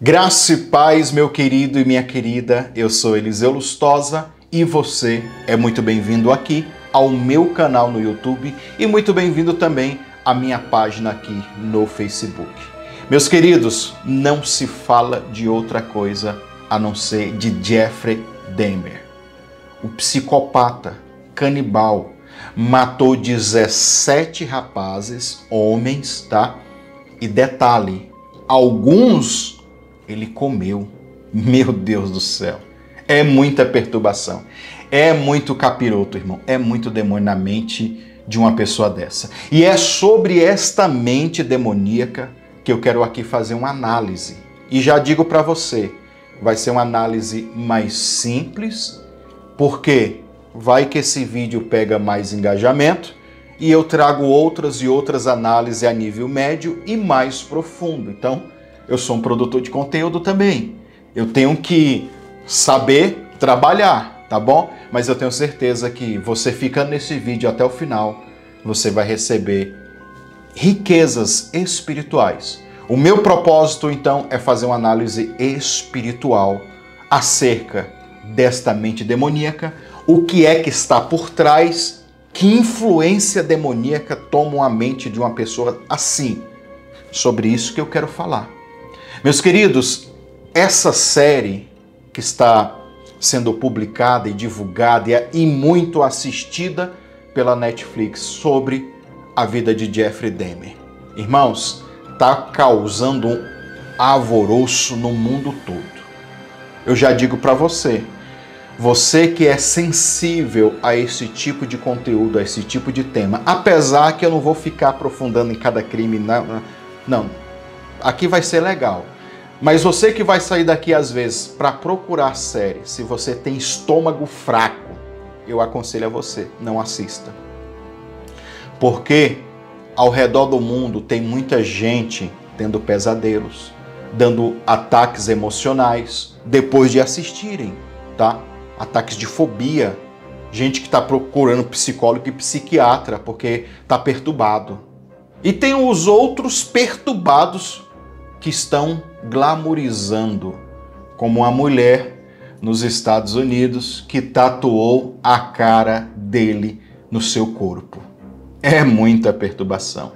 Graça e paz, meu querido e minha querida, eu sou Eliseu Lustosa e você é muito bem-vindo aqui ao meu canal no YouTube e muito bem-vindo também à minha página aqui no Facebook. Meus queridos, não se fala de outra coisa a não ser de Jeffrey Dahmer, o psicopata, canibal, matou 17 rapazes, homens, tá? E detalhe, alguns ele comeu. Meu Deus do céu. É muita perturbação. É muito capiroto, irmão. É muito demônio na mente de uma pessoa dessa. E é sobre esta mente demoníaca que eu quero aqui fazer uma análise. E já digo para você, vai ser uma análise mais simples, porque vai que esse vídeo pega mais engajamento e eu trago outras e outras análises a nível médio e mais profundo. Então, eu sou um produtor de conteúdo também. Eu tenho que saber trabalhar, tá bom? Mas eu tenho certeza que você ficando nesse vídeo até o final, você vai receber riquezas espirituais. O meu propósito, então, é fazer uma análise espiritual acerca desta mente demoníaca, o que é que está por trás, que influência demoníaca toma a mente de uma pessoa assim. Sobre isso que eu quero falar. Meus queridos, essa série que está sendo publicada e divulgada e muito assistida pela Netflix sobre a vida de Jeffrey Dahmer, irmãos, está causando um alvoroço no mundo todo. Eu já digo para você, você que é sensível a esse tipo de conteúdo, a esse tipo de tema, apesar que eu não vou ficar aprofundando em cada crime, não, aqui vai ser legal. Mas você que vai sair daqui às vezes para procurar série, se você tem estômago fraco, eu aconselho a você, não assista. Porque ao redor do mundo tem muita gente tendo pesadelos, dando ataques emocionais depois de assistirem, tá? Ataques de fobia, gente que está procurando psicólogo e psiquiatra porque está perturbado. E tem os outros perturbados que estão glamorizando, como uma mulher nos Estados Unidos que tatuou a cara dele no seu corpo. É muita perturbação.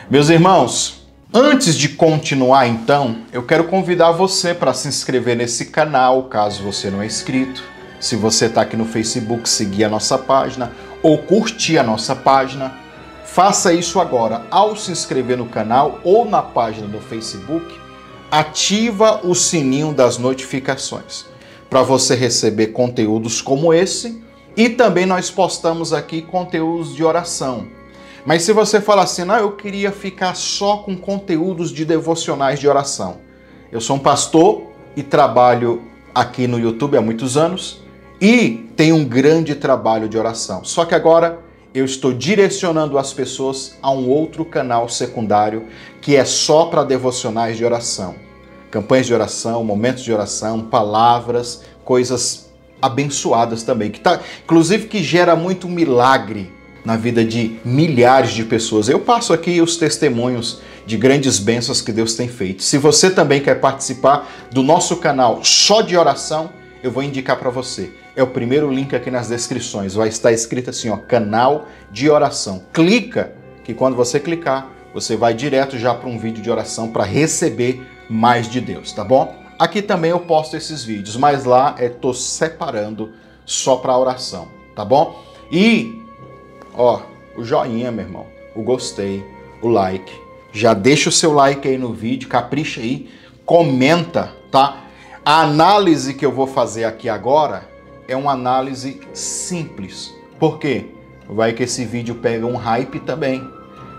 Meus irmãos, antes de continuar então, eu quero convidar você para se inscrever nesse canal, caso você não é inscrito. Se você está aqui no Facebook, seguir a nossa página ou curtir a nossa página. Faça isso agora. Ao se inscrever no canal ou na página do Facebook, ativa o sininho das notificações para você receber conteúdos como esse, e também nós postamos aqui conteúdos de oração. Mas se você falar assim, não, eu queria ficar só com conteúdos de devocionais de oração. Eu sou um pastor e trabalho aqui no YouTube há muitos anos e tenho um grande trabalho de oração. Só que agora eu estou direcionando as pessoas a um outro canal secundário que é só para devocionais de oração. Campanhas de oração, momentos de oração, palavras, coisas abençoadas também. Inclusive que gera muito milagre na vida de milhares de pessoas. Eu passo aqui os testemunhos de grandes bênçãos que Deus tem feito. Se você também quer participar do nosso canal só de oração, eu vou indicar para você. É o primeiro link aqui nas descrições. Vai estar escrito assim, ó, canal de oração. Clica, que quando você clicar, você vai direto já para um vídeo de oração para receber mais de Deus, tá bom? Aqui também eu posto esses vídeos, mas lá tô separando só para oração, tá bom? E, ó, o joinha, meu irmão, o gostei, o like. Já deixa o seu like aí no vídeo, capricha aí, comenta, tá? A análise que eu vou fazer aqui agora é uma análise simples. Por quê? Vai que esse vídeo pega um hype também.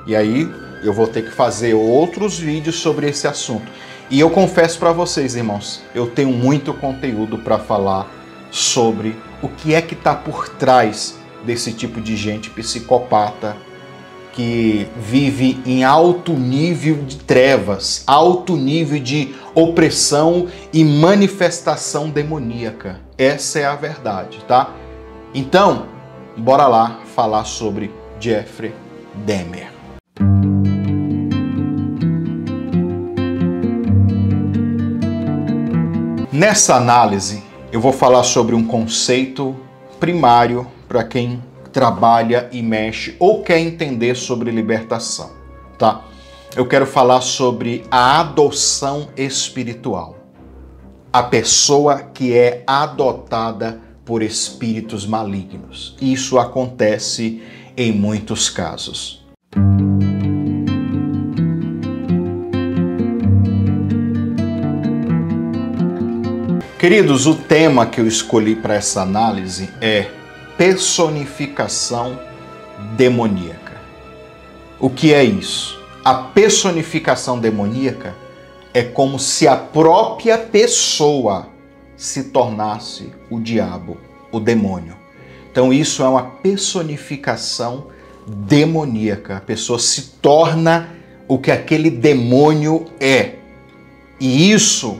E aí eu vou ter que fazer outros vídeos sobre esse assunto. E eu confesso para vocês, irmãos, eu tenho muito conteúdo para falar sobre o que é que está por trás desse tipo de gente psicopata que vive em alto nível de trevas, alto nível de opressão e manifestação demoníaca. Essa é a verdade, tá? Então, bora lá falar sobre Jeffrey Dahmer. Nessa análise, eu vou falar sobre um conceito primário para quem trabalha e mexe ou quer entender sobre libertação, tá? Eu quero falar sobre a adoção espiritual. A pessoa que é adotada por espíritos malignos. Isso acontece em muitos casos. Queridos, o tema que eu escolhi para essa análise é personificação demoníaca. O que é isso? A personificação demoníaca é como se a própria pessoa se tornasse o diabo, o demônio. Então isso é uma personificação demoníaca. A pessoa se torna o que aquele demônio é. E isso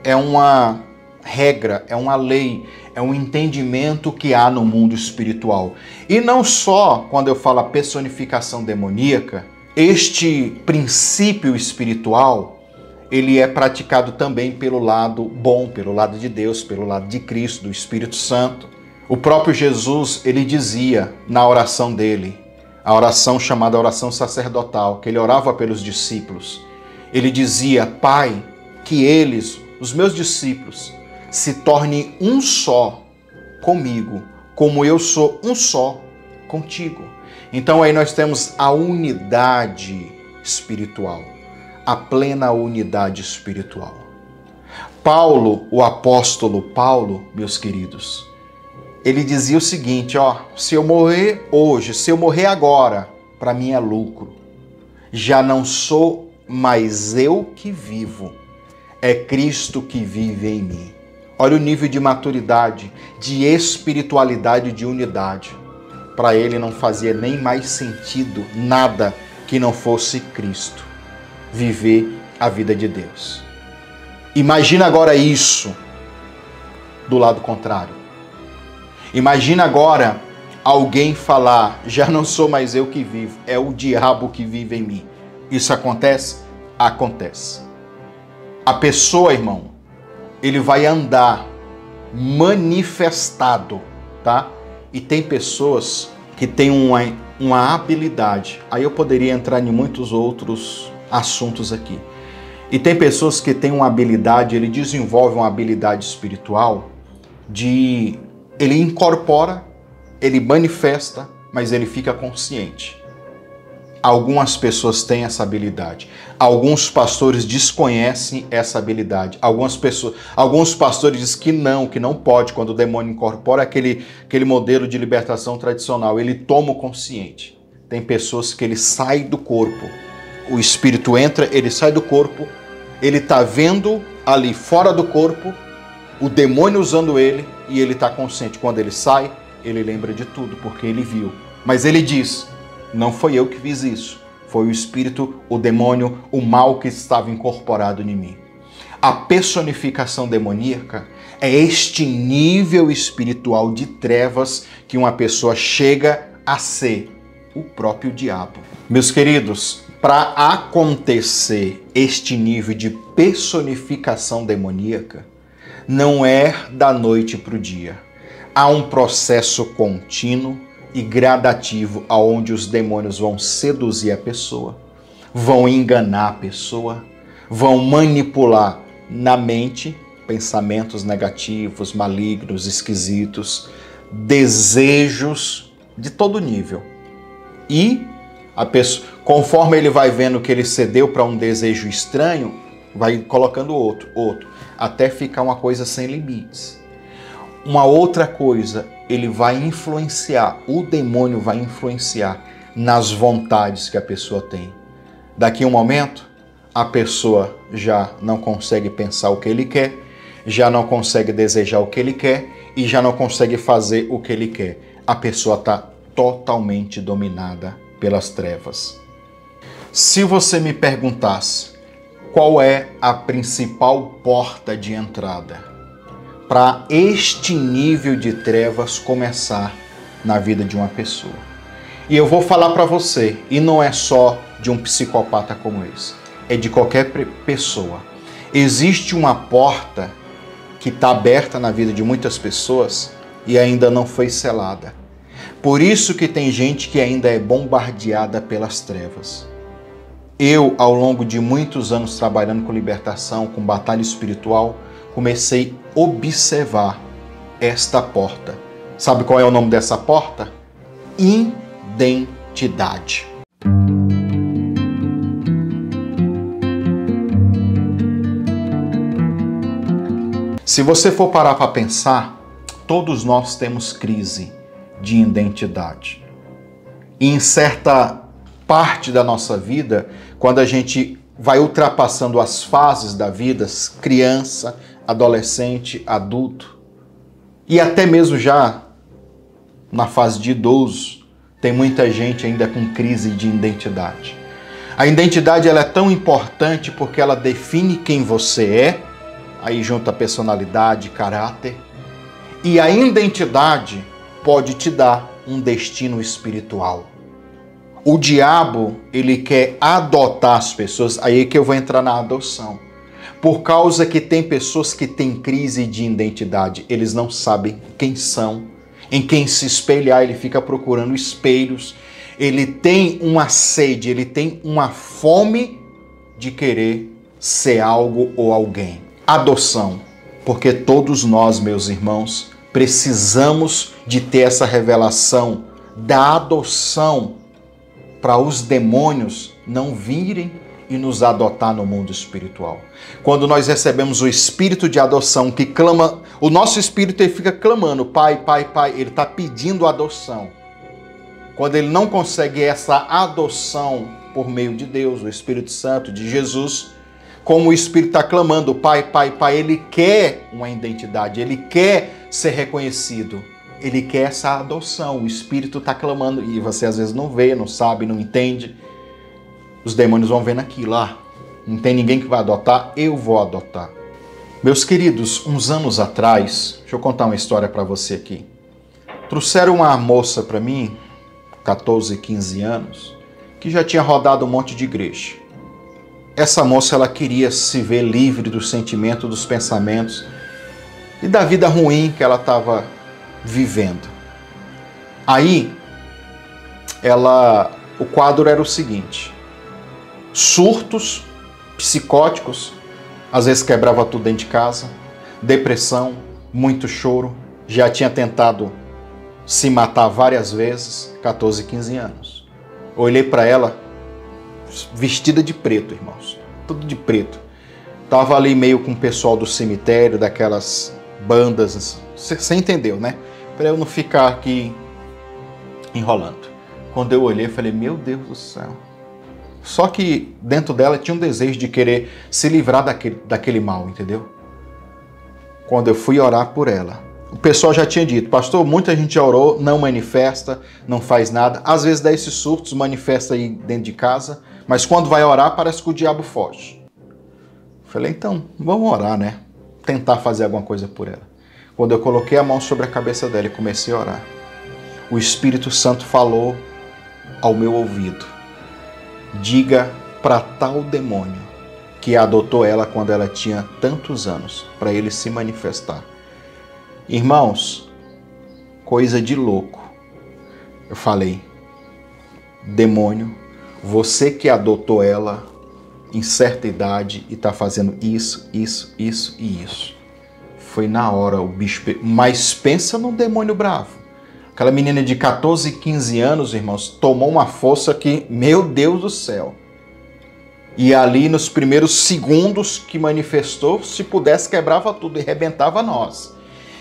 é uma regra, é uma lei, é um entendimento que há no mundo espiritual. E não só quando eu falo a personificação demoníaca, este princípio espiritual, ele é praticado também pelo lado bom, pelo lado de Deus, pelo lado de Cristo, do Espírito Santo. O próprio Jesus, ele dizia na oração dele, a oração chamada oração sacerdotal, que ele orava pelos discípulos. Ele dizia: Pai, que eles, os meus discípulos, se tornem um só comigo, como eu sou um só contigo. Então aí nós temos a unidade espiritual, a plena unidade espiritual. Paulo, o apóstolo Paulo, meus queridos, ele dizia o seguinte, se eu morrer hoje, se eu morrer agora, para mim é lucro. Já não sou mais eu que vivo, é Cristo que vive em mim. Olha o nível de maturidade, de espiritualidade, de unidade. Para ele não fazia nem mais sentido nada que não fosse Cristo. Viver a vida de Deus. Imagina agora isso do lado contrário. Imagina agora alguém falar: já não sou mais eu que vivo, é o diabo que vive em mim. Isso acontece? Acontece. A pessoa, irmão, ele vai andar manifestado, tá? E tem pessoas que têm uma habilidade. Aí eu poderia entrar em muitos outros assuntos aqui. E tem pessoas que têm uma habilidade, ele desenvolve uma habilidade espiritual ele incorpora, ele manifesta, mas ele fica consciente. Algumas pessoas têm essa habilidade. Alguns pastores desconhecem essa habilidade. Alguns pastores dizem que não pode, quando o demônio incorpora aquele modelo de libertação tradicional. Ele toma o consciente. Tem pessoas que ele sai do corpo. O espírito entra, ele sai do corpo. Ele está vendo ali fora do corpo o demônio usando ele e ele está consciente. Quando ele sai, ele lembra de tudo, porque ele viu. Mas ele diz: não foi eu que fiz isso, foi o espírito, o demônio, o mal que estava incorporado em mim. A personificação demoníaca é este nível espiritual de trevas que uma pessoa chega a ser o próprio diabo. Meus queridos, para acontecer este nível de personificação demoníaca, não é da noite para o dia. Há um processo contínuo e gradativo aonde os demônios vão seduzir a pessoa, vão enganar a pessoa, vão manipular na mente pensamentos negativos, malignos, esquisitos, desejos de todo nível. E a pessoa, conforme ele vai vendo que ele cedeu para um desejo estranho, vai colocando outro, até ficar uma coisa sem limites. Uma outra coisa, ele vai influenciar, o demônio vai influenciar nas vontades que a pessoa tem. Daqui a um momento, a pessoa já não consegue pensar o que ele quer, já não consegue desejar o que ele quer e já não consegue fazer o que ele quer. A pessoa está totalmente dominada pelas trevas. Se você me perguntasse qual é a principal porta de entrada para este nível de trevas começar na vida de uma pessoa. E eu vou falar para você, e não é só de um psicopata como esse, é de qualquer pessoa. Existe uma porta que está aberta na vida de muitas pessoas e ainda não foi selada. Por isso que tem gente que ainda é bombardeada pelas trevas. Eu, ao longo de muitos anos trabalhando com libertação, com batalha espiritual, comecei a observar esta porta. Sabe qual é o nome dessa porta? Identidade. Se você for parar para pensar, todos nós temos crise de identidade. E em certa parte da nossa vida, quando a gente vai ultrapassando as fases da vida, criança, adolescente, adulto, e até mesmo já na fase de idoso, tem muita gente ainda com crise de identidade. A identidade ela é tão importante porque ela define quem você é, aí junta personalidade, caráter, e a identidade pode te dar um destino espiritual. O diabo, ele quer adotar as pessoas, aí é que eu vou entrar na adoção. Por causa que tem pessoas que têm crise de identidade, eles não sabem quem são, em quem se espelhar, ele fica procurando espelhos, ele tem uma sede, ele tem uma fome de querer ser algo ou alguém. Adoção, porque todos nós, meus irmãos, precisamos de ter essa revelação da adoção para os demônios não virem e nos adotar no mundo espiritual. Quando nós recebemos o espírito de adoção que clama, o nosso espírito ele fica clamando, Pai, Pai, Pai, ele está pedindo adoção. Quando ele não consegue essa adoção por meio de Deus, o Espírito Santo, de Jesus, como o Espírito está clamando, Pai, Pai, Pai, ele quer uma identidade, ele quer ser reconhecido, ele quer essa adoção, o Espírito está clamando, e você às vezes não vê, não sabe, não entende, os demônios vão vendo aquilo lá, não tem ninguém que vai adotar, eu vou adotar. Meus queridos, uns anos atrás, deixa eu contar uma história para você aqui, trouxeram uma moça para mim, 14, 15 anos, que já tinha rodado um monte de igreja. Essa moça, ela queria se ver livre do sentimento, dos pensamentos e da vida ruim que ela estava vivendo. Aí, o quadro era o seguinte, surtos psicóticos, às vezes quebrava tudo dentro de casa, depressão, muito choro, já tinha tentado se matar várias vezes, 14, 15 anos. Eu olhei para ela, vestida de preto, irmãos, tudo de preto. Tava ali meio com o pessoal do cemitério, daquelas bandas, você entendeu, né? Para eu não ficar aqui enrolando. Quando eu olhei, eu falei, meu Deus do céu. Só que dentro dela tinha um desejo de querer se livrar daquele mal, entendeu? Quando eu fui orar por ela, o pessoal já tinha dito, pastor, muita gente já orou, não manifesta, não faz nada. Às vezes dá esses surtos, manifesta aí dentro de casa, mas quando vai orar, parece que o diabo foge. Falei, então, vamos orar, né? Tentar fazer alguma coisa por ela. Quando eu coloquei a mão sobre a cabeça dela e comecei a orar, o Espírito Santo falou ao meu ouvido, diga para tal demônio que adotou ela quando ela tinha tantos anos, para ele se manifestar. Irmãos, coisa de louco. Eu falei, demônio, você que adotou ela em certa idade e está fazendo isso, isso, isso e isso. Foi na hora o bicho... Mas pensa num demônio bravo. Aquela menina de 14, 15 anos, irmãos, tomou uma força que, meu Deus do céu. E ali nos primeiros segundos que manifestou, se pudesse quebrava tudo e arrebentava nós.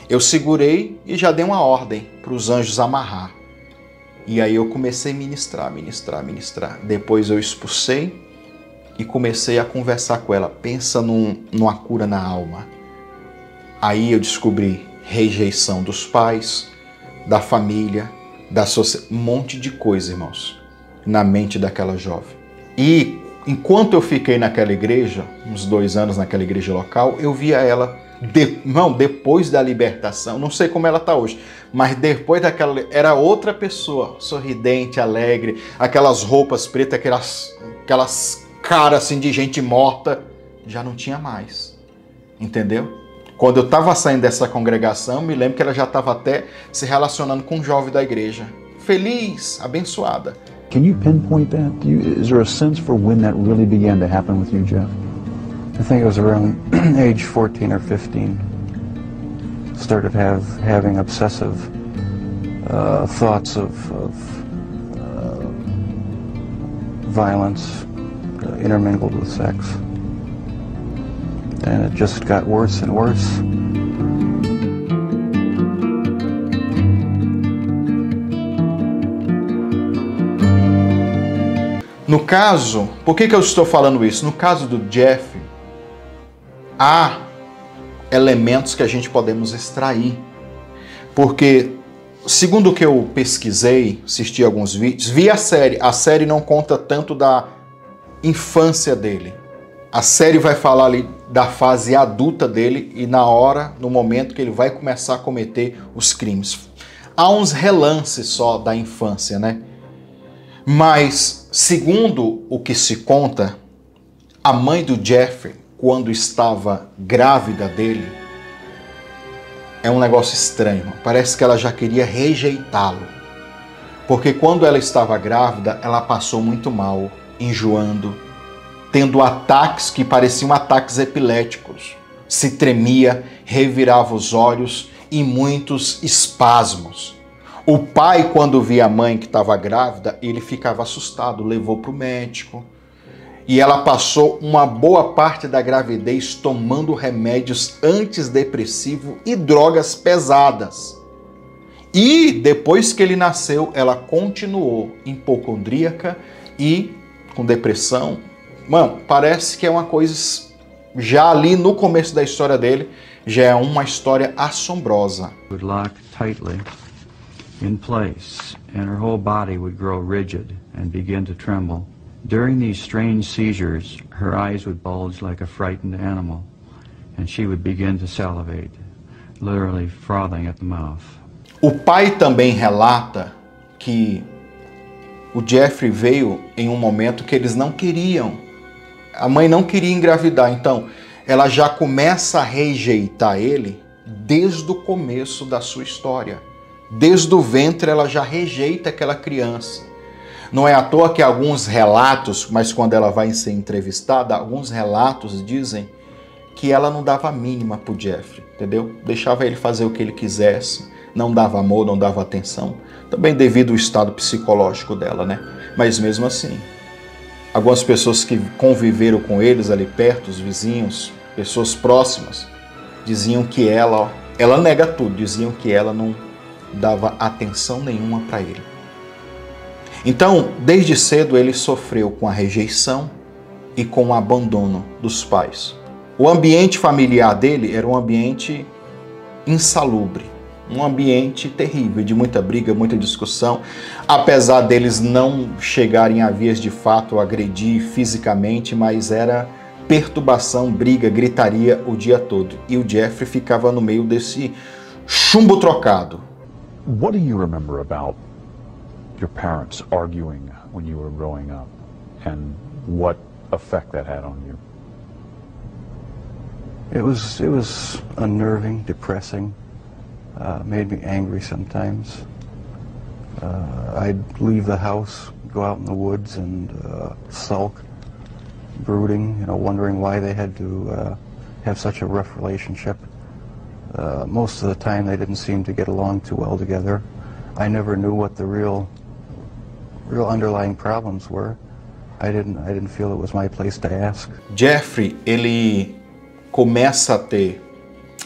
Eu segurei e já dei uma ordem para os anjos amarrar. E aí eu comecei a ministrar. Depois eu expulsei e comecei a conversar com ela. Pensa numa cura na alma. Aí eu descobri rejeição dos pais, da família, da sociedade, um monte de coisa, irmãos, na mente daquela jovem. E enquanto eu fiquei naquela igreja, uns 2 anos naquela igreja local, eu via ela, depois da libertação, não sei como ela está hoje, mas depois daquela, era outra pessoa, sorridente, alegre, aquelas roupas pretas, aquelas caras assim de gente morta, já não tinha mais, entendeu? Quando eu estava saindo dessa congregação, me lembro que ela já estava até se relacionando com um jovem da igreja. Feliz, abençoada. Can you pinpoint that? Is there a sense for when that really began to happen with you, Jeff? I think it was around age 14 or 15. Started having obsessive thoughts of violence intermingled with sex. And it just got worse and worse. No caso, por que eu estou falando isso? No caso do Jeff, há elementos que a gente podemos extrair. Porque, segundo o que eu pesquisei, assisti alguns vídeos, vi a série não conta tanto da infância dele. A série vai falar ali da fase adulta dele e no momento que ele vai começar a cometer os crimes. Há uns relances só da infância, né? Mas, segundo o que se conta, a mãe do Jeffrey, quando estava grávida dele, é um negócio estranho. Parece que ela já queria rejeitá-lo. Porque quando ela estava grávida, ela passou muito mal, enjoando, tendo ataques que pareciam ataques epiléticos. Se tremia, revirava os olhos e muitos espasmos. O pai, quando via a mãe que estava grávida, ele ficava assustado, levou para o médico. E ela passou uma boa parte da gravidez tomando remédios antidepressivos e drogas pesadas. E depois que ele nasceu, ela continuou hipocondríaca e com depressão. Mano, parece que é uma coisa, já ali no começo da história dele, já é uma história assombrosa. Would lock tightly in place, and her whole body would grow rigid and begin to tremble. During these strange seizures, her eyes would bulge like a frightened animal, and she would begin to salivate, literally frothing at the mouth. O pai também relata que o Jeffrey veio em um momento que eles não queriam. A mãe não queria engravidar, então ela já começa a rejeitar ele desde o começo da sua história. Desde o ventre ela já rejeita aquela criança. Não é à toa que alguns relatos, mas quando ela vai ser entrevistada, alguns relatos dizem que ela não dava a mínima pro Jeffrey, entendeu? Deixava ele fazer o que ele quisesse, não dava amor, não dava atenção. Também devido ao estado psicológico dela, né? Mas mesmo assim, algumas pessoas que conviveram com eles ali perto, os vizinhos, pessoas próximas, diziam que ela nega tudo, diziam que ela não dava atenção nenhuma para ele. Então, desde cedo ele sofreu com a rejeição e com o abandono dos pais. O ambiente familiar dele era um ambiente insalubre, um ambiente terrível, de muita briga, muita discussão. Apesar deles não chegarem a vias de fato agredir fisicamente, mas era perturbação, briga, gritaria o dia todo. E o Jeffrey ficava no meio desse chumbo trocado. What do you remember about your parents arguing when you were growing up, and what effect that had on you? It was unnerving, depressing, made me angry sometimes. I'd leave the house, go out in the woods and sulk, brooding, wondering why they had to have such a rough relationship. Most of the time they didn't seem to get along too well together. I never knew what the real underlying problems were. I didn't feel it was my place to ask. Jeffrey, ele começa a ter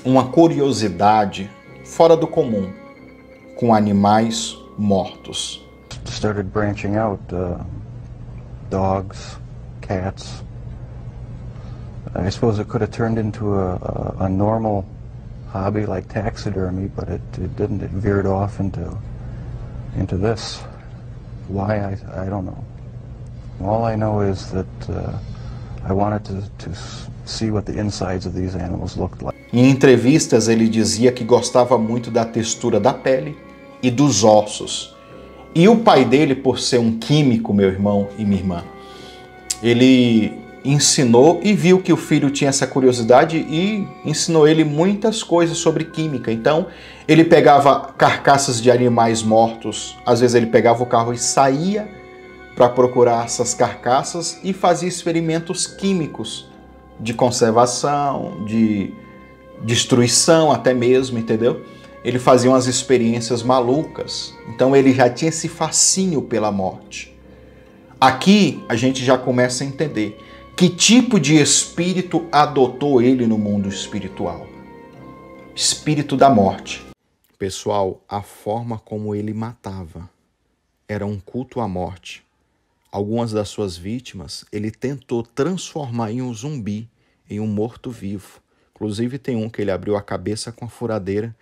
uma curiosidade fora do comum com animais mortos. Started branching out, dogs, cats. I suppose it could have turned into a normal hobby like taxidermy, but it didn't. It veered off into this. Why, I don't know. All I know is that I wanted to see what the insides of these animals looked like. Em entrevistas ele dizia que gostava muito da textura da pele e dos ossos. E o pai dele, por ser um químico, meu irmão e minha irmã, ele ensinou e viu que o filho tinha essa curiosidade e ensinou ele muitas coisas sobre química. Então, ele pegava carcaças de animais mortos, às vezes ele pegava o carro e saía para procurar essas carcaças e fazia experimentos químicos de conservação, de destruição até mesmo, entendeu? Ele fazia umas experiências malucas. Então ele já tinha esse fascínio pela morte. Aqui a gente já começa a entender que tipo de espírito adotou ele no mundo espiritual. Espírito da morte. Pessoal, a forma como ele matava era um culto à morte. Algumas das suas vítimas ele tentou transformar em um zumbi, em um morto-vivo. Inclusive tem um que ele abriu a cabeça com a furadeira,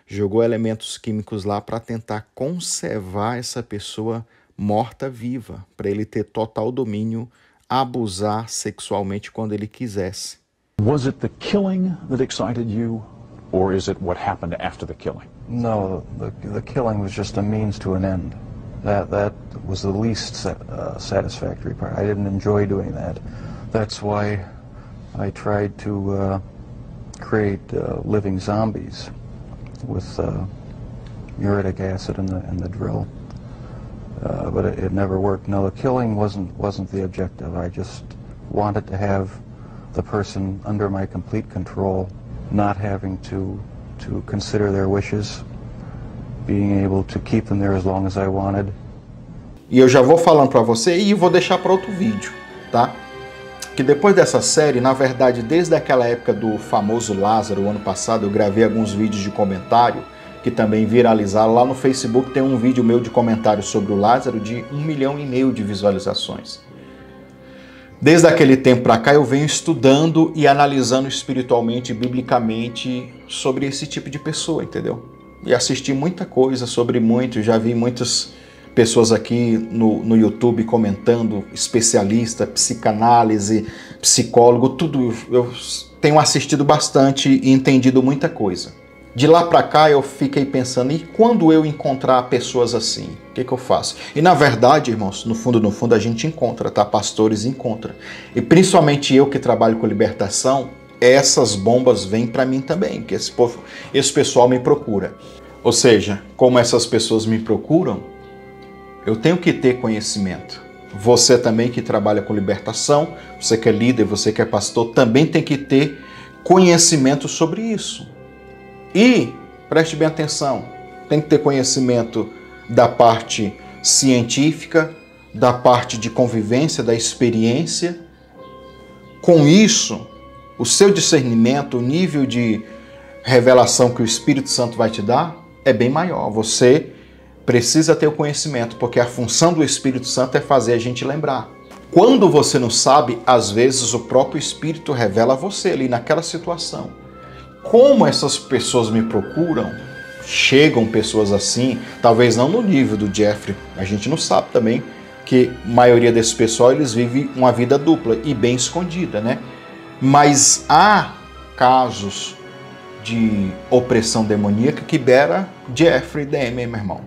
jogou elementos químicos lá para tentar conservar essa pessoa morta-viva, para ele ter total domínio, abusar sexualmente quando ele quisesse. Was it the killing that excited you, or is it what happened after the killing? No, the killing was just a means to an end. That was the least satisfactory part. I didn't enjoy doing that. That's why I tried to create living zombies with uric acid in the drill, but it never worked. No, the killing wasn't the objective. I just wanted to have the person under my complete control, not having to consider their wishes, being able to keep them there as long as I wanted. E eu já vou falando para você e vou deixar para outro vídeo, tá? Que depois dessa série, na verdade, desde aquela época do famoso Lázaro, o ano passado, eu gravei alguns vídeos de comentário que também viralizaram. Lá no Facebook tem um vídeo meu de comentário sobre o Lázaro de 1,5 milhão de visualizações. Desde aquele tempo para cá eu venho estudando e analisando espiritualmente e biblicamente sobre esse tipo de pessoa, entendeu? E assisti muita coisa sobre muito, já vi muitas pessoas aqui no YouTube comentando, especialista, psicanálise, psicólogo, tudo. Eu tenho assistido bastante e entendido muita coisa. De lá para cá eu fiquei pensando, e quando eu encontrar pessoas assim, o que eu faço? E na verdade, irmãos, no fundo a gente encontra, tá? Pastores encontram. E principalmente eu que trabalho com libertação, essas bombas vêm para mim também, porque esse pessoal me procura. Ou seja, como essas pessoas me procuram, eu tenho que ter conhecimento. Você também que trabalha com libertação, você que é líder, você que é pastor, também tem que ter conhecimento sobre isso. E, preste bem atenção, tem que ter conhecimento da parte científica, da parte de convivência, da experiência. Com isso, o seu discernimento, o nível de revelação que o Espírito Santo vai te dar é bem maior. Você precisa ter o conhecimento, porque a função do Espírito Santo é fazer a gente lembrar. Quando você não sabe, às vezes o próprio Espírito revela a você ali naquela situação. Como essas pessoas me procuram, chegam pessoas assim, talvez não no nível do Jeffrey, a gente não sabe também que a maioria desse pessoal eles vivem uma vida dupla e bem escondida, né? Mas há casos de opressão demoníaca que beira Jeffrey Dahmer, meu irmão.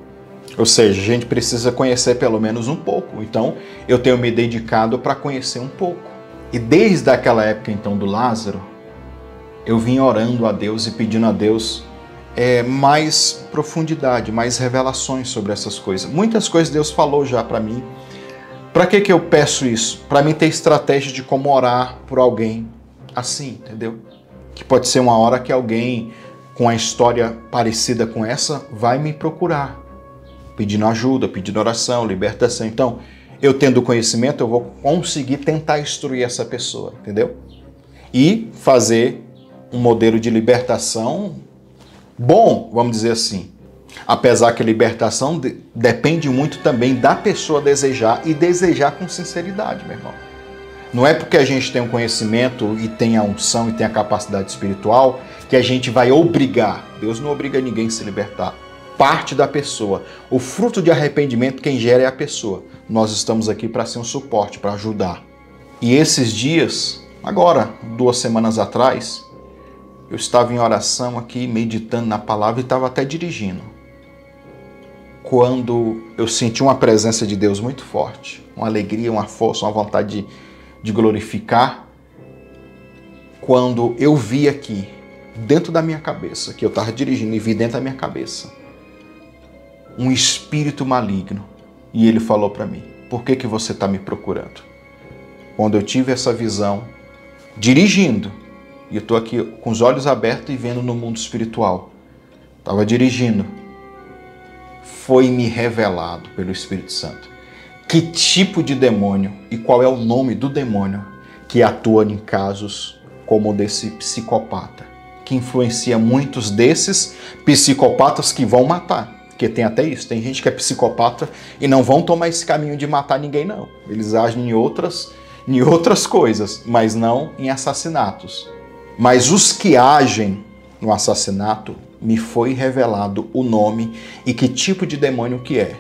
Ou seja, a gente precisa conhecer pelo menos um pouco. Então, eu tenho me dedicado para conhecer um pouco. E desde aquela época, então, do Lázaro, eu vim orando a Deus e pedindo a Deus mais profundidade, mais revelações sobre essas coisas. Muitas coisas Deus falou já para mim. Para que eu peço isso? Para mim ter estratégia de como orar por alguém assim, entendeu? Que pode ser uma hora que alguém com a história parecida com essa vai me procurar, pedindo ajuda, pedindo oração, libertação. Então, eu tendo conhecimento, eu vou conseguir tentar instruir essa pessoa, entendeu? E fazer um modelo de libertação bom, vamos dizer assim. Apesar que a libertação depende muito também da pessoa desejar e desejar com sinceridade, meu irmão. Não é porque a gente tem um conhecimento e tem a unção e tem a capacidade espiritual que a gente vai obrigar. Deus não obriga ninguém a se libertar. Parte da pessoa. O fruto de arrependimento quem gera é a pessoa. Nós estamos aqui para ser um suporte, para ajudar. E esses dias, agora, 2 semanas atrás, eu estava em oração aqui, meditando na palavra e estava até dirigindo. Quando eu senti uma presença de Deus muito forte, uma alegria, uma força, uma vontade de glorificar, quando eu vi aqui, dentro da minha cabeça, que eu estava dirigindo e vi dentro da minha cabeça, um espírito maligno. E ele falou para mim, por que você está me procurando? Quando eu tive essa visão, dirigindo, e eu estou aqui com os olhos abertos e vendo no mundo espiritual, estava dirigindo, foi-me revelado pelo Espírito Santo que tipo de demônio e qual é o nome do demônio que atua em casos como o desse psicopata, que influencia muitos desses psicopatas que vão matar. Porque tem até isso, tem gente que é psicopata e não vão tomar esse caminho de matar ninguém, não. Eles agem em outras coisas, mas não em assassinatos. Mas os que agem no assassinato, me foi revelado o nome e que tipo de demônio que é.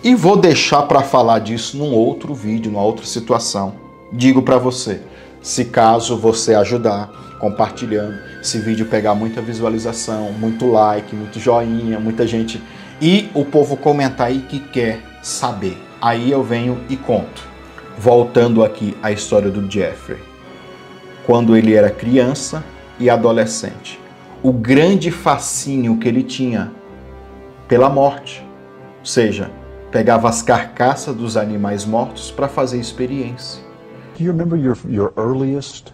E vou deixar para falar disso num outro vídeo, numa outra situação. Digo para você, se caso você ajudar, compartilhando, esse vídeo pegar muita visualização, muito like, muito joinha, muita gente, e o povo comentar aí que quer saber. Aí eu venho e conto. Voltando aqui à história do Jeffrey. Quando ele era criança e adolescente. O grande fascínio que ele tinha pela morte. Ou seja, pegava as carcaças dos animais mortos para fazer experiência. Do you remember your earliest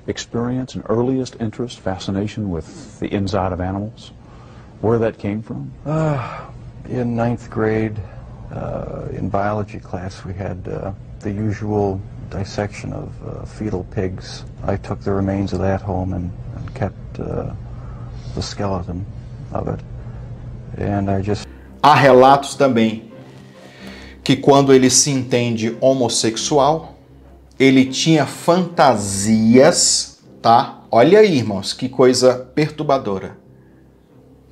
experience and earliest interest, fascination with the inside of animals? Where that came from? In 9th grade, in biology class, we had the usual dissection of fetal pigs. I took the remains of that home and kept the skeleton of it. And I just... Há relatos também que quando ele se entende homossexual, ele tinha fantasias, tá? Olha aí, irmãos, que coisa perturbadora.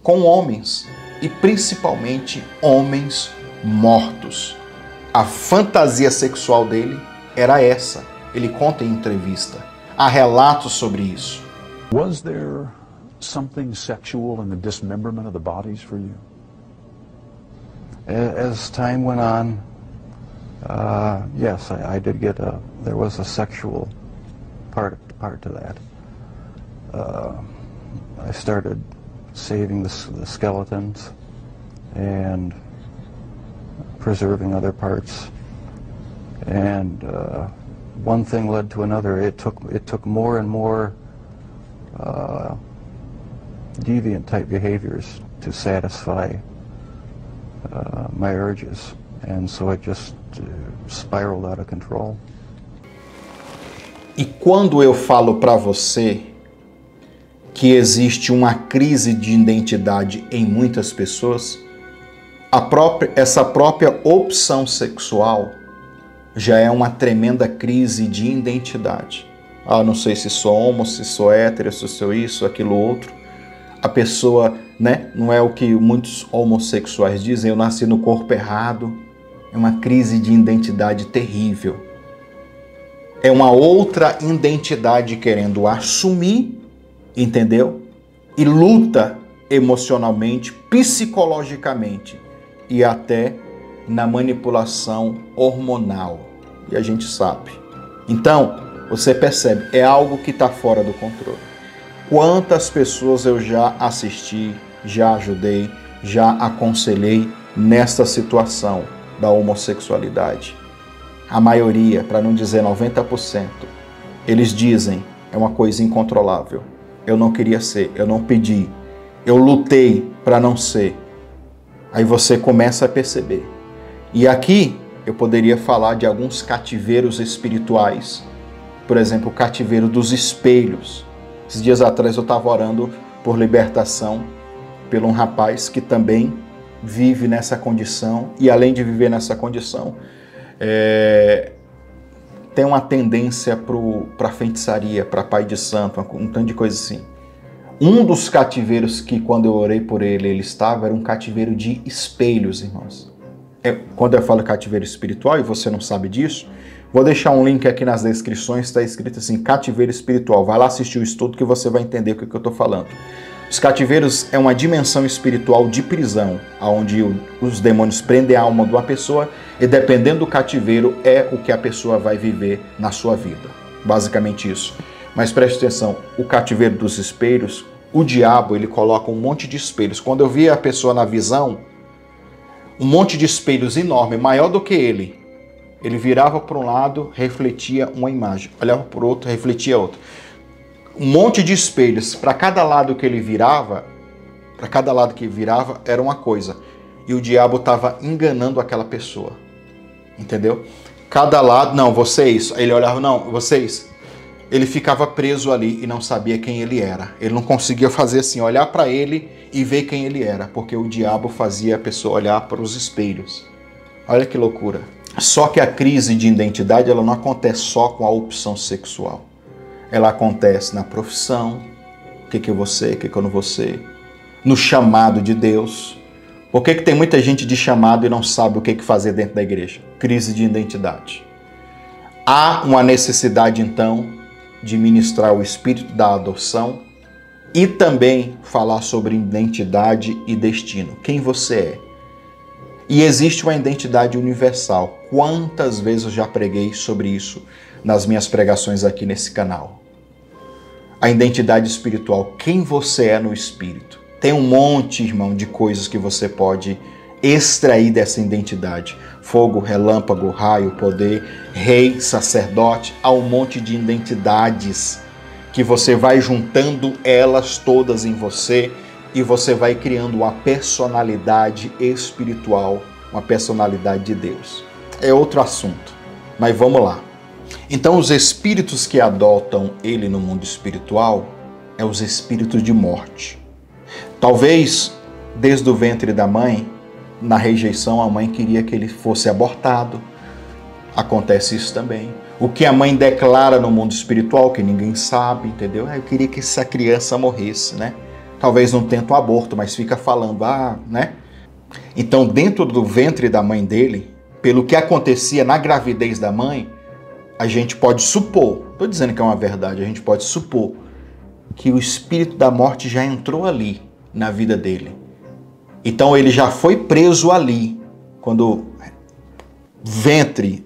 Com homens, e principalmente homens mortos. A fantasia sexual dele era essa. Ele conta em entrevista. Há relatos sobre isso. Was there something sexual in the dismemberment of the bodies for you? As time went on, yes, I did get there was a sexual part to that. I started saving the skeletons and preserving other parts, and one thing led to another. It took more and more deviant type behaviors to satisfy my urges, and so it just spiraled out of control. E quando eu falo para você que existe uma crise de identidade em muitas pessoas, essa própria opção sexual já é uma tremenda crise de identidade. Ah, não sei se sou homo, se sou hétero, se sou isso, aquilo outro. A pessoa, né, não é o que muitos homossexuais dizem, eu nasci no corpo errado. É uma crise de identidade terrível. É uma outra identidade querendo assumir, entendeu? E luta emocionalmente, psicologicamente e até na manipulação hormonal. E a gente sabe. Então, você percebe, é algo que está fora do controle. Quantas pessoas eu já assisti, já ajudei, já aconselhei nessa situação da homossexualidade. A maioria, para não dizer 90%, eles dizem, é uma coisa incontrolável. Eu não queria ser, eu não pedi, eu lutei para não ser. Aí você começa a perceber. E aqui eu poderia falar de alguns cativeiros espirituais. Por exemplo, o cativeiro dos espelhos. Esses dias atrás eu estava orando por libertação por um rapaz que também vive nessa condição. E além de viver nessa condição, tem uma tendência para feitiçaria, para pai de santo, um tanto de coisa assim. Um dos cativeiros que quando eu orei por ele estava, era um cativeiro de espelhos, irmãos. Quando eu falo cativeiro espiritual e você não sabe disso, vou deixar um link aqui nas descrições, está escrito assim, cativeiro espiritual. Vai lá assistir o estudo que você vai entender o que eu estou falando. Os cativeiros é uma dimensão espiritual de prisão, onde os demônios prendem a alma de uma pessoa e, dependendo do cativeiro, é o que a pessoa vai viver na sua vida. Basicamente isso. Mas preste atenção, o cativeiro dos espelhos, o diabo, ele coloca um monte de espelhos. Quando eu via a pessoa na visão, um monte de espelhos enorme, maior do que ele virava para um lado, refletia uma imagem. Olhava para o outro, refletia outra. Um monte de espelhos, para cada lado que ele virava, era uma coisa. E o diabo estava enganando aquela pessoa. Entendeu? Cada lado, não, vocês. Ele olhava, não, vocês. Ele ficava preso ali e não sabia quem ele era. Ele não conseguia fazer assim, olhar para ele e ver quem ele era, porque o diabo fazia a pessoa olhar para os espelhos. Olha que loucura. Só que a crise de identidade, ela não acontece só com a opção sexual. Ela acontece na profissão, o que eu vou ser, o que eu não vou ser, no chamado de Deus. Por que tem muita gente de chamado e não sabe o que fazer dentro da igreja? Crise de identidade. Há uma necessidade, então, de ministrar o espírito da adoção e também falar sobre identidade e destino. Quem você é? E existe uma identidade universal. Quantas vezes eu já preguei sobre isso nas minhas pregações aqui nesse canal? A identidade espiritual, quem você é no espírito. Tem um monte, irmão, de coisas que você pode extrair dessa identidade. Fogo, relâmpago, raio, poder, rei, sacerdote. Há um monte de identidades que você vai juntando elas todas em você e você vai criando uma personalidade espiritual, uma personalidade de Deus. É outro assunto, mas vamos lá. Então, os espíritos que adotam ele no mundo espiritual é os espíritos de morte. Talvez, desde o ventre da mãe, na rejeição, a mãe queria que ele fosse abortado. Acontece isso também. O que a mãe declara no mundo espiritual, que ninguém sabe, entendeu? Eu queria que essa criança morresse, né? Talvez não tente o aborto, mas fica falando, né? Então, dentro do ventre da mãe dele, pelo que acontecia na gravidez da mãe, a gente pode supor, estou dizendo que é uma verdade, a gente pode supor que o espírito da morte já entrou ali na vida dele. Então ele já foi preso ali,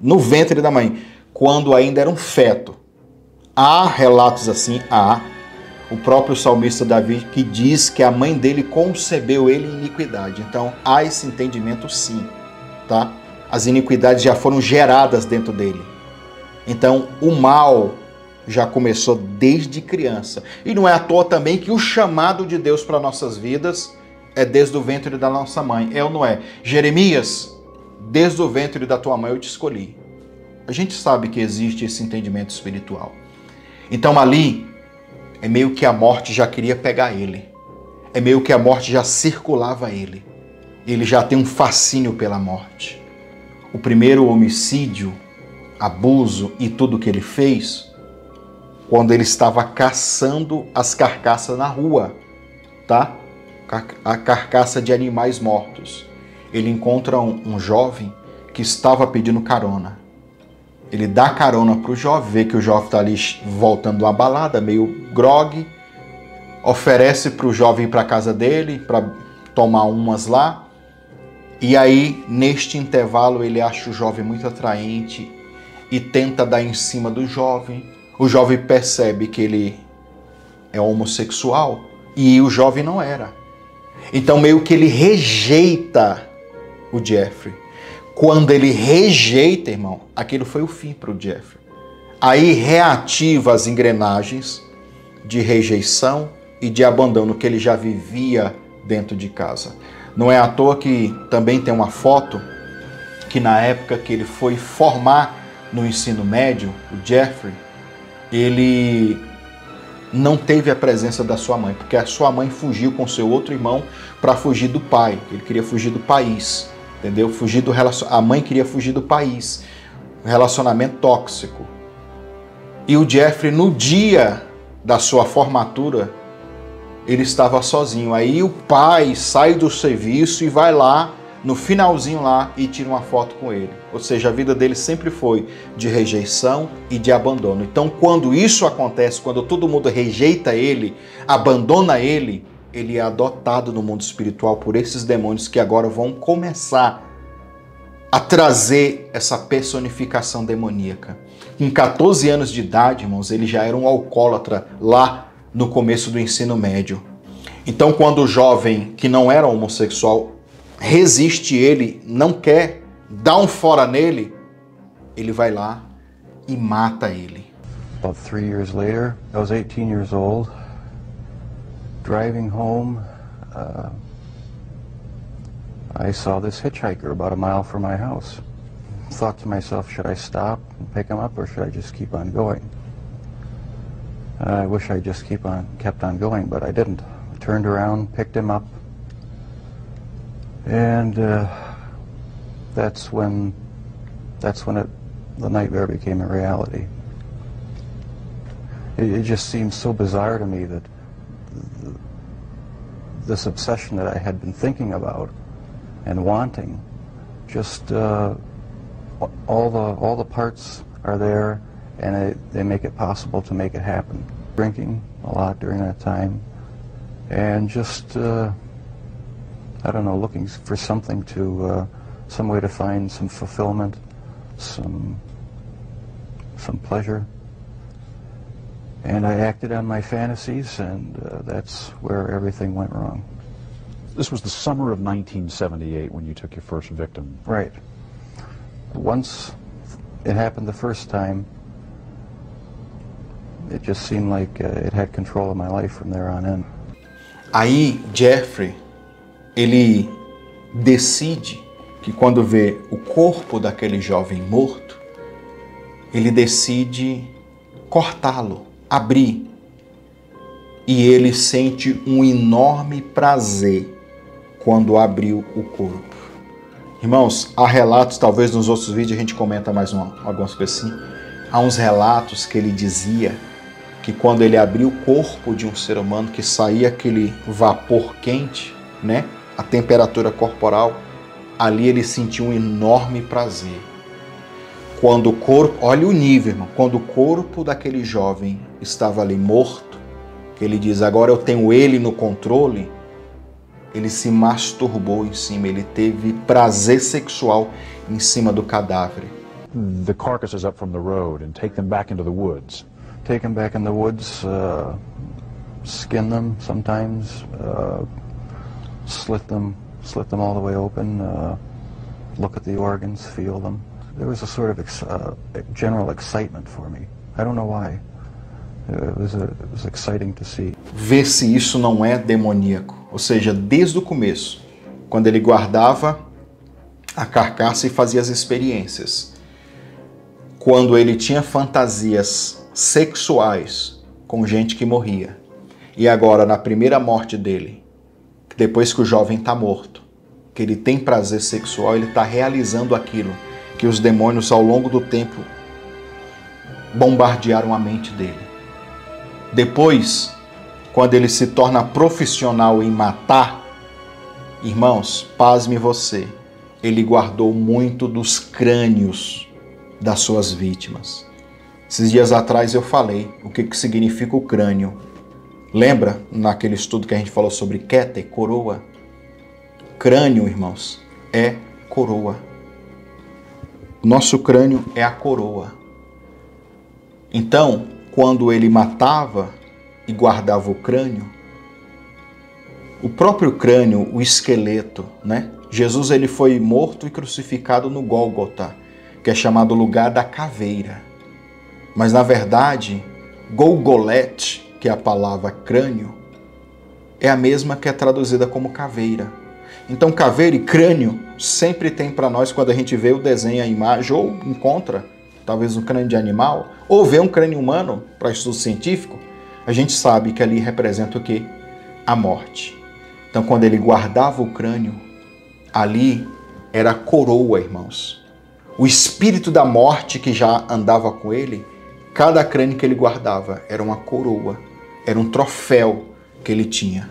no ventre da mãe, quando ainda era um feto. Há relatos assim, o próprio salmista Davi que diz que a mãe dele concebeu ele em iniquidade. Então há esse entendimento sim, tá? As iniquidades já foram geradas dentro dele. Então, o mal já começou desde criança. E não é à toa também que o chamado de Deus para nossas vidas é desde o ventre da nossa mãe. É ou não é? Jeremias, desde o ventre da tua mãe eu te escolhi. A gente sabe que existe esse entendimento espiritual. Então, ali, é meio que a morte já queria pegar ele. É meio que a morte já circulava ele. Ele já tem um fascínio pela morte. O primeiro homicídio, abuso e tudo que ele fez, quando ele estava caçando as carcaças na rua, tá? A carcaça de animais mortos. Ele encontra um jovem que estava pedindo carona. Ele dá carona para o jovem, vê que o jovem está ali voltando de uma balada, meio grogue, oferece para o jovem ir para a casa dele, para tomar umas lá, e aí, neste intervalo, ele acha o jovem muito atraente e tenta dar em cima do jovem. O jovem percebe que ele é homossexual e o jovem não era. Então meio que ele rejeita o Jeffrey. Quando ele rejeita, irmão, aquilo foi o fim para o Jeffrey. Aí reativa as engrenagens de rejeição e de abandono que ele já vivia dentro de casa. Não é à toa que também tem uma foto que na época que ele foi formar no ensino médio, o Jeffrey, ele não teve a presença da sua mãe, porque a sua mãe fugiu com seu outro irmão para fugir do pai. Ele queria fugir do país, entendeu? A mãe queria fugir do país. Um relacionamento tóxico. E o Jeffrey, no dia da sua formatura, ele estava sozinho. Aí o pai sai do serviço e vai lá, no finalzinho lá, e tira uma foto com ele. Ou seja, a vida dele sempre foi de rejeição e de abandono. Então, quando isso acontece, quando todo mundo rejeita ele, abandona ele, ele é adotado no mundo espiritual por esses demônios que agora vão começar a trazer essa personificação demoníaca. Com 14 anos de idade, irmãos, ele já era um alcoólatra lá no começo do ensino médio. Então, quando o jovem que não era homossexual resiste ele, não quer, dá um fora nele, ele vai lá e mata ele. About 3 years later, I was 18 years old, driving home. I saw this hitchhiker about a mile from my house. Thought to myself, should I stop and pick him up or should I just keep on going? I wish I just kept on going, but I didn't. I turned around, picked him up, and that's when the nightmare became a reality. It just seemed so bizarre to me that this obsession that I had been thinking about and wanting, just all the parts are there, and they make it possible to make it happen. Drinking a lot during that time, and just I don't know, looking for something to some way to find some fulfillment, some pleasure. And I acted on my fantasies, and that's where everything went wrong. This was the summer of 1978 when you took your first victim. Right. Once it happened the first time, it just seemed like it had control of my life from there on in. Aí, Jeffrey, ele decide que quando vê o corpo daquele jovem morto, ele decide cortá-lo, abrir. E ele sente um enorme prazer quando abriu o corpo. Irmãos, há relatos, talvez nos outros vídeos a gente comenta mais algumas coisas assim. Há uns relatos que ele dizia que quando ele abriu o corpo de um ser humano, que saía aquele vapor quente, né? A temperatura corporal, ali ele sentiu um enorme prazer. Quando o corpo, olha o nível, irmão, quando o corpo daquele jovem estava ali morto, que ele diz, agora eu tenho ele no controle, ele se masturbou em cima, ele teve prazer sexual em cima do cadáver. The carcasses up from the road and take them back into the woods. Take them back in the woods, skin them sometimes, slit them all the way open, look at the organs, feel them. There was a sort of general excitement for me. I don't know why. It was exciting to see. Ver se isso não é demoníaco. Ou seja, desde o começo, quando ele guardava a carcaça e fazia as experiências. Quando ele tinha fantasias sexuais com gente que morria. E agora, na primeira morte dele, depois que o jovem está morto, que ele tem prazer sexual, ele está realizando aquilo que os demônios ao longo do tempo bombardearam a mente dele. Depois, quando ele se torna profissional em matar, irmãos, pasme você, ele guardou muito dos crânios das suas vítimas. Esses dias atrás eu falei o que significa o crânio. Lembra naquele estudo que a gente falou sobre Keter, coroa? Crânio, irmãos, é coroa. O nosso crânio é a coroa. Então, quando ele matava e guardava o crânio, o próprio crânio, o esqueleto, né? Jesus ele foi morto e crucificado no Gólgota, que é chamado lugar da caveira. Mas na verdade, Golgolete, que é a palavra crânio, é a mesma que é traduzida como caveira. Então caveira e crânio sempre tem para nós, quando a gente vê o desenho, a imagem, ou encontra talvez um crânio de animal, ou vê um crânio humano para estudo científico, a gente sabe que ali representa o quê? A morte. Então quando ele guardava o crânio, ali era a coroa, irmãos. O espírito da morte que já andava com ele, cada crânio que ele guardava era uma coroa, era um troféu que ele tinha.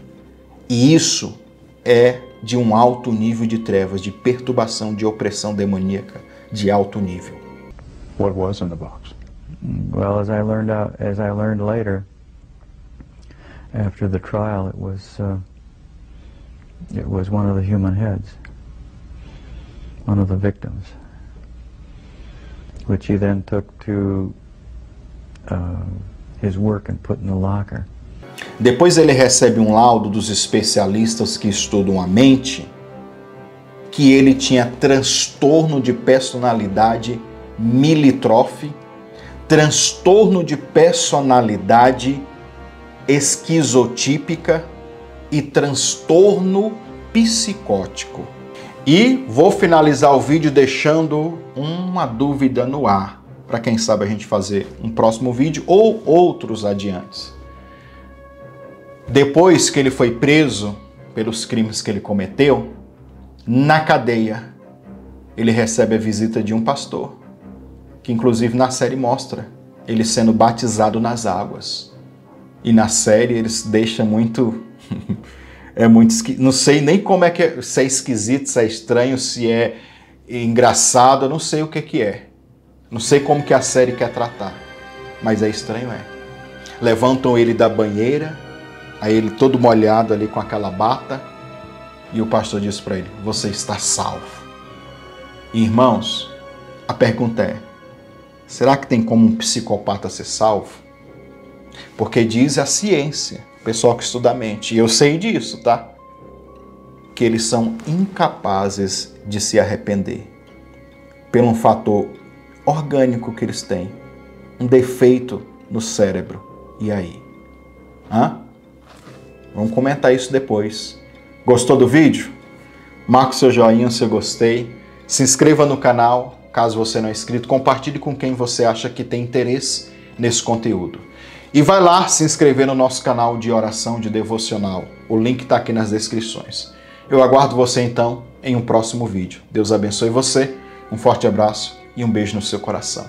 E isso é de um alto nível de trevas, de perturbação, de opressão demoníaca, de alto nível. What was in the box? Well, as I learned later, after the trial, it was it was one of the human heads, one of the victims, which he then took to his work and put in the locker. Depois ele recebe um laudo dos especialistas que estudam a mente, que ele tinha transtorno de personalidade milítrofe, transtorno de personalidade esquizotípica e transtorno psicótico. E vou finalizar o vídeo deixando uma dúvida no ar, para quem sabe a gente fazer um próximo vídeo ou outros adiante. Depois que ele foi preso pelos crimes que ele cometeu, na cadeia, ele recebe a visita de um pastor, que inclusive na série mostra ele sendo batizado nas águas. E na série eles deixam muito... é muito não sei nem como é que é, se é esquisito, se é estranho, se é engraçado, eu não sei o que é. Não sei como que a série quer tratar, mas é estranho, é. Levantam ele da banheira, aí ele todo molhado ali com aquela bata, e o pastor diz para ele, você está salvo. E, irmãos, a pergunta é, será que tem como um psicopata ser salvo? Porque diz a ciência, o pessoal que estuda a mente, e eu sei disso, tá? Que eles são incapazes de se arrepender. Pelo um fator orgânico que eles têm. Um defeito no cérebro. E aí? Hã? Vamos comentar isso depois. Gostou do vídeo? Marque seu joinha se eu gostei. Se inscreva no canal, caso você não é inscrito. Compartilhe com quem você acha que tem interesse nesse conteúdo. E vai lá se inscrever no nosso canal de oração, de devocional. O link está aqui nas descrições. Eu aguardo você então em um próximo vídeo. Deus abençoe você, um forte abraço e um beijo no seu coração.